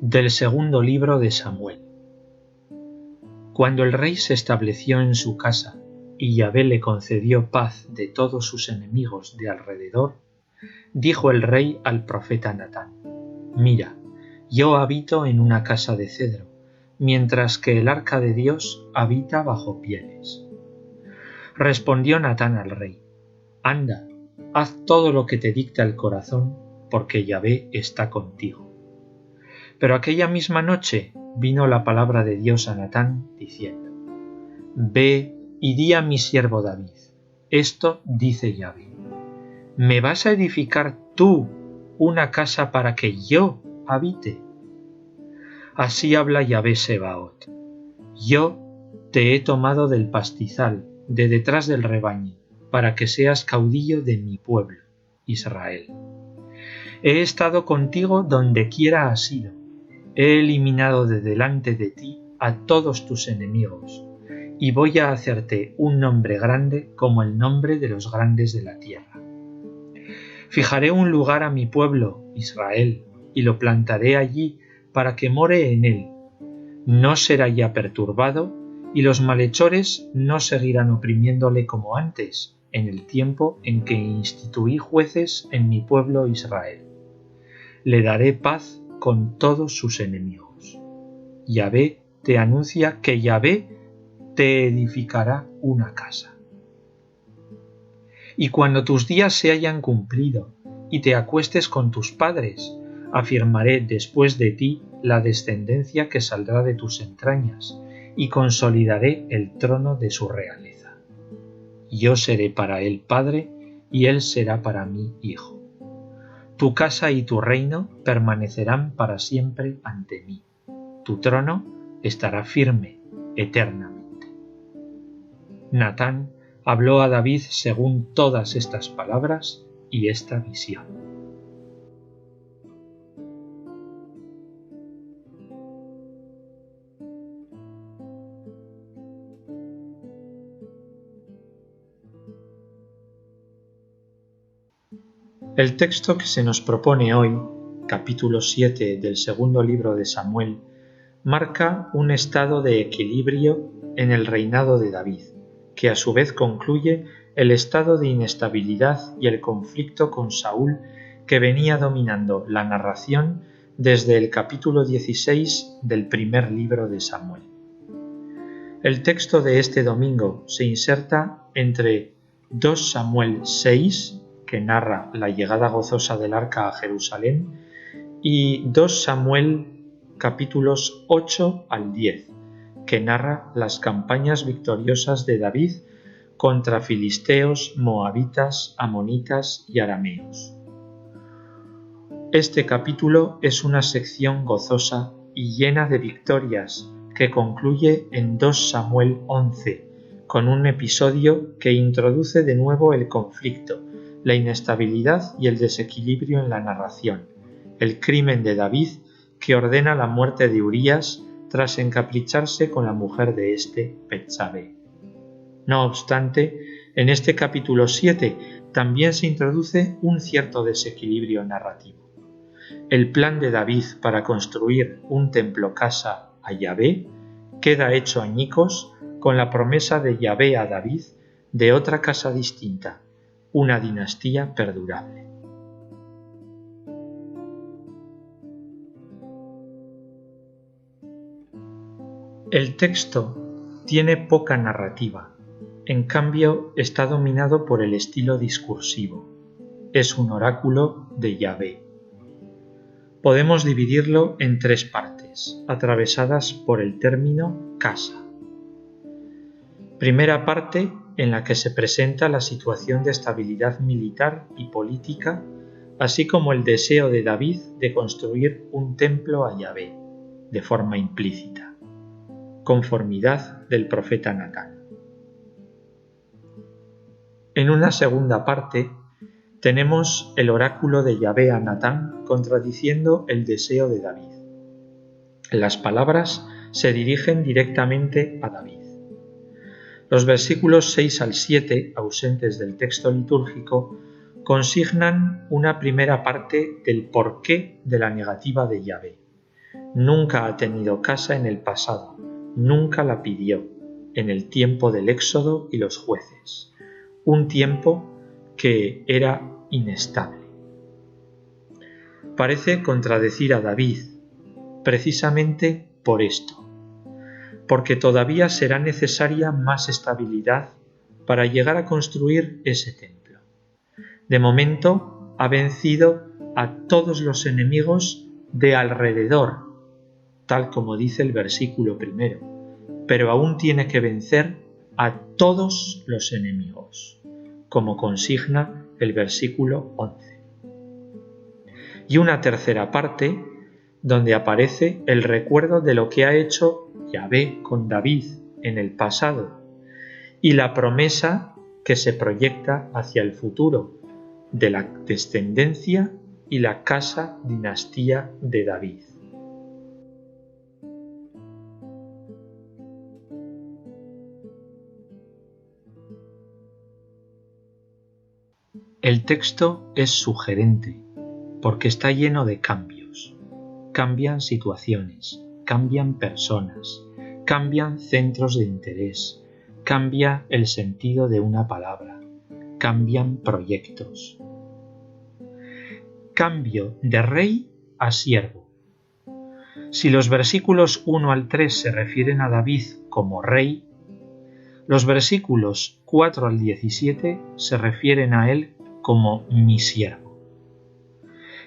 Del segundo libro de Samuel. Cuando el rey se estableció en su casa y Yahvé le concedió paz de todos sus enemigos de alrededor, dijo el rey al profeta Natán: Mira, yo habito en una casa de cedro, mientras que el arca de Dios habita bajo pieles. Respondió Natán al rey: Anda, haz todo lo que te dicta el corazón, porque Yahvé está contigo. Pero aquella misma noche vino la palabra de Dios a Natán, diciendo: Ve y di a mi siervo David, esto dice Yahvé: ¿me vas a edificar tú una casa para que yo habite? Así habla Yahvé Sebaot: yo te he tomado del pastizal, de detrás del rebaño, para que seas caudillo de mi pueblo, Israel. He estado contigo donde quiera has ido. He eliminado de delante de ti a todos tus enemigos, y voy a hacerte un nombre grande como el nombre de los grandes de la tierra. Fijaré un lugar a mi pueblo, Israel, y lo plantaré allí para que more en él. No será ya perturbado, y los malhechores no seguirán oprimiéndole como antes, en el tiempo en que instituí jueces en mi pueblo Israel. Le daré paz con todos sus enemigos. Yahvé te anuncia que Yahvé te edificará una casa. Y cuando tus días se hayan cumplido y te acuestes con tus padres, afirmaré después de ti la descendencia que saldrá de tus entrañas y consolidaré el trono de su realeza. Yo seré para él padre y él será para mí hijo. Tu casa y tu reino permanecerán para siempre ante mí. Tu trono estará firme eternamente. Natán habló a David según todas estas palabras y esta visión. El texto que se nos propone hoy, capítulo 7 del segundo libro de Samuel, marca un estado de equilibrio en el reinado de David, que a su vez concluye el estado de inestabilidad y el conflicto con Saúl que venía dominando la narración desde el capítulo 16 del primer libro de Samuel. El texto de este domingo se inserta entre 2 Samuel 6, que narra la llegada gozosa del arca a Jerusalén, y 2 Samuel capítulos 8 al 10, que narra las campañas victoriosas de David contra filisteos, moabitas, amonitas y arameos. Este capítulo es una sección gozosa y llena de victorias que concluye en 2 Samuel 11, con un episodio que introduce de nuevo el conflicto, la inestabilidad y el desequilibrio en la narración, el crimen de David que ordena la muerte de Urías tras encapricharse con la mujer de este, Betsabé. No obstante, en este capítulo 7 también se introduce un cierto desequilibrio narrativo. El plan de David para construir un templo-casa a Yahvé queda hecho añicos con la promesa de Yahvé a David de otra casa distinta, una dinastía perdurable. El texto tiene poca narrativa, en cambio está dominado por el estilo discursivo. Es un oráculo de Yahvé. Podemos dividirlo en 3 partes, atravesadas por el término casa. Primera parte, en la que se presenta la situación de estabilidad militar y política, así como el deseo de David de construir un templo a Yahvé, de forma implícita. Conformidad del profeta Natán. En una segunda parte, tenemos el oráculo de Yahvé a Natán contradiciendo el deseo de David. Las palabras se dirigen directamente a David. Los versículos 6 al 7, ausentes del texto litúrgico, consignan una primera parte del porqué de la negativa de Yahvé. Nunca ha tenido casa en el pasado, nunca la pidió, en el tiempo del Éxodo y los jueces, un tiempo que era inestable. Parece contradecir a David, precisamente por esto, porque todavía será necesaria más estabilidad para llegar a construir ese templo. De momento ha vencido a todos los enemigos de alrededor, tal como dice el versículo 1, pero aún tiene que vencer a todos los enemigos, como consigna el versículo 11. Y una tercera parte, donde aparece el recuerdo de lo que ha hecho Yahvé con David en el pasado y la promesa que se proyecta hacia el futuro de la descendencia y la casa dinastía de David. El texto es sugerente porque está lleno de cambios. Cambian situaciones, cambian personas, cambian centros de interés, cambia el sentido de una palabra, cambian proyectos. Cambio de rey a siervo. Si los versículos 1 al 3 se refieren a David como rey, los versículos 4 al 17 se refieren a él como mi siervo.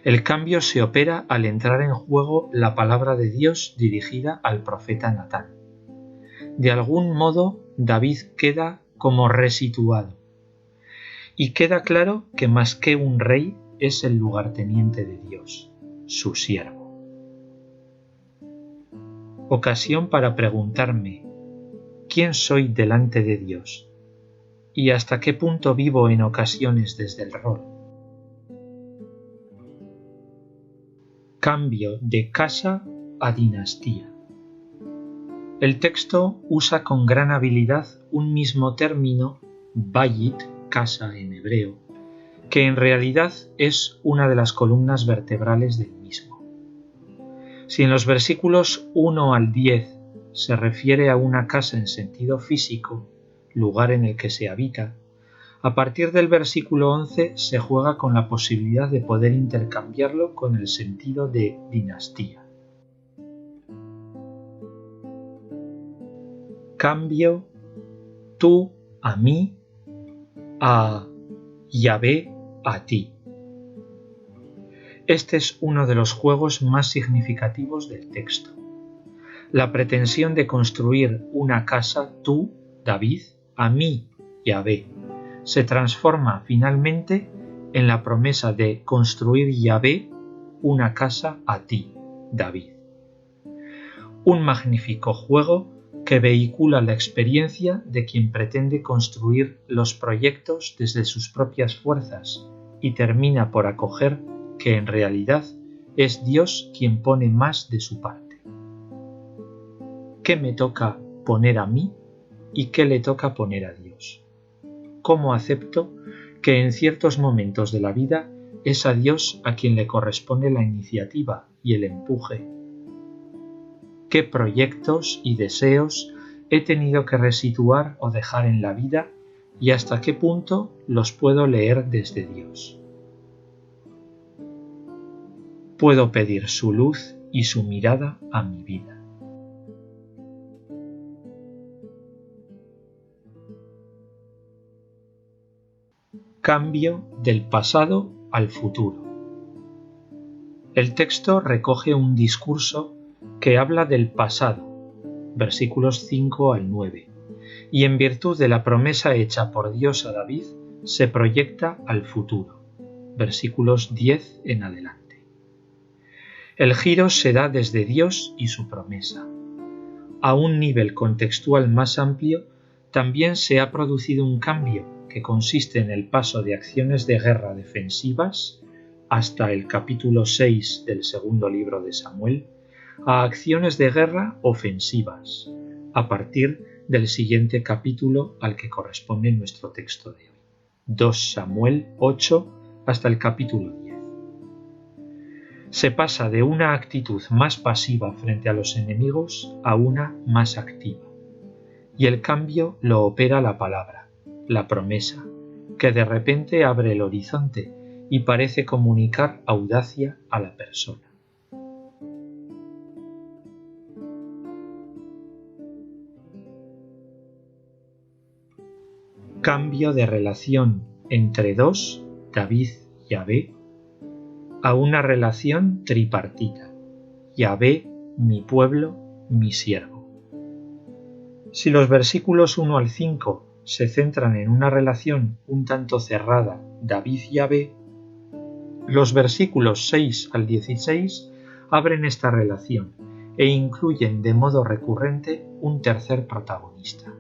El cambio se opera al entrar en juego la palabra de Dios dirigida al profeta Natán. De algún modo, David queda como resituado. Y queda claro que más que un rey es el lugarteniente de Dios, su siervo. Ocasión para preguntarme, ¿quién soy delante de Dios? ¿Y hasta qué punto vivo en ocasiones desde el rol? Cambio de casa a dinastía. El texto usa con gran habilidad un mismo término, bayit, casa en hebreo, que en realidad es una de las columnas vertebrales del mismo. Si en los versículos 1 al 10 se refiere a una casa en sentido físico, lugar en el que se habita, a partir del versículo 11 se juega con la posibilidad de poder intercambiarlo con el sentido de dinastía. Cambio tú a mí, a Yahvé a ti. Este es uno de los juegos más significativos del texto. La pretensión de construir una casa tú, David, a mí, Yahvé, se transforma finalmente en la promesa de construir Yahvé una casa a ti, David. Un magnífico juego que vehicula la experiencia de quien pretende construir los proyectos desde sus propias fuerzas y termina por acoger que en realidad es Dios quien pone más de su parte. ¿Qué me toca poner a mí y qué le toca poner a Dios? ¿Cómo acepto que en ciertos momentos de la vida es a Dios a quien le corresponde la iniciativa y el empuje? ¿Qué proyectos y deseos he tenido que resituar o dejar en la vida y hasta qué punto los puedo leer desde Dios? Puedo pedir su luz y su mirada a mi vida. Cambio del pasado al futuro. El texto recoge un discurso que habla del pasado, versículos 5 al 9, y en virtud de la promesa hecha por Dios a David, se proyecta al futuro, versículos 10 en adelante. El giro se da desde Dios y su promesa. A un nivel contextual más amplio, también se ha producido un cambio que consiste en el paso de acciones de guerra defensivas hasta el capítulo 6 del segundo libro de Samuel, a acciones de guerra ofensivas, a partir del siguiente capítulo al que corresponde nuestro texto de hoy, 2 Samuel 8 hasta el capítulo 10. Se pasa de una actitud más pasiva frente a los enemigos a una más activa. Y el cambio lo opera la palabra, la promesa, que de repente abre el horizonte y parece comunicar audacia a la persona. Cambio de relación entre dos, David y Yahvé, a una relación tripartita, Yahvé, mi pueblo, mi siervo. Si los versículos 1 al 5 se centran en una relación un tanto cerrada, David y Yahvé, los versículos 6 al 16 abren esta relación e incluyen de modo recurrente un tercer protagonista,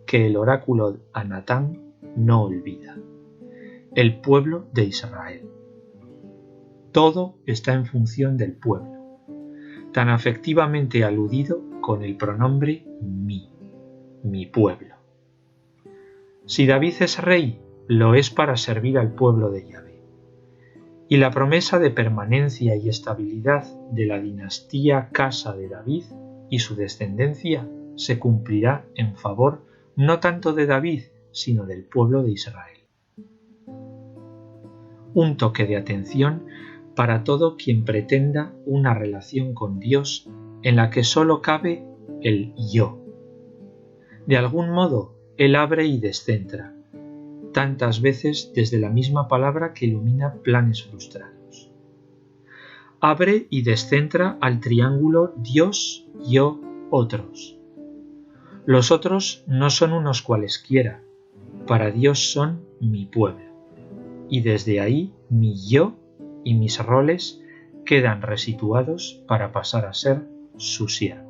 que el oráculo a Natán no olvida: el pueblo de Israel. Todo está en función del pueblo, tan afectivamente aludido con el pronombre mi pueblo. Si David es rey, lo es para servir al pueblo de Yahvé. Y la promesa de permanencia y estabilidad de la dinastía casa de David y su descendencia se cumplirá en favor no tanto de David, sino del pueblo de Israel. Un toque de atención para todo quien pretenda una relación con Dios en la que solo cabe el yo. De algún modo, Él abre y descentra, tantas veces desde la misma palabra que ilumina planes frustrados. Abre y descentra al triángulo Dios, yo, otros. Los otros no son unos cualesquiera, para Dios son mi pueblo, y desde ahí mi yo y mis roles quedan resituados para pasar a ser su siervo.